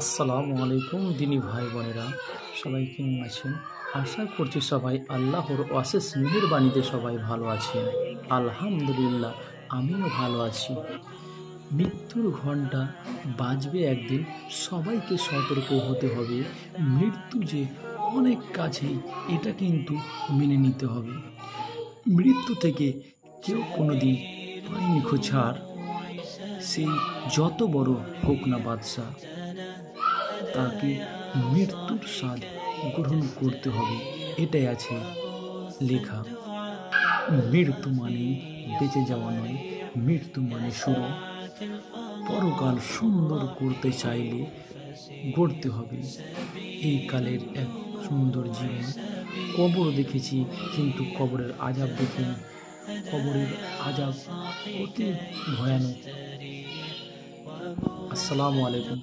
আসসালামু আলাইকুম দিনী ভাই বোনেরা, সবাই কেমন আছেন? আশা করছি সবাই আল্লাহর অশেষ মেহেরবানিতে সবাই ভালো আছেন। আলহামদুলিল্লাহ, আমিও ভালো আছি। মৃত্যুর ঘণ্টা বাজবে একদিন, সবাইকে সতর্ক হতে হবে। মৃত্যু যে অনেক কাছেই, এটা কিন্তু মেনে নিতে হবে। মৃত্যু থেকে কেউ কোনোদিন পায়নি খোঁছার, সেই যত বড় হোক না বাদশা, তাকে মৃত্যুর স্বাদ গ্রহণ করতে হবে, এটাই আছে লেখা। মৃত্যু মানে বেঁচে যাওয়া নয়, মৃত্যু মানে শুরু। পরকাল সুন্দর করতে চাইলে গড়তে হবে এই কালের এক সুন্দর জীবন। কবর দেখেছি, কিন্তু কবরের আযাব দেখিনি। কবরের আযাব অতি ভয়ানক। আসসালামু আলাইকুম।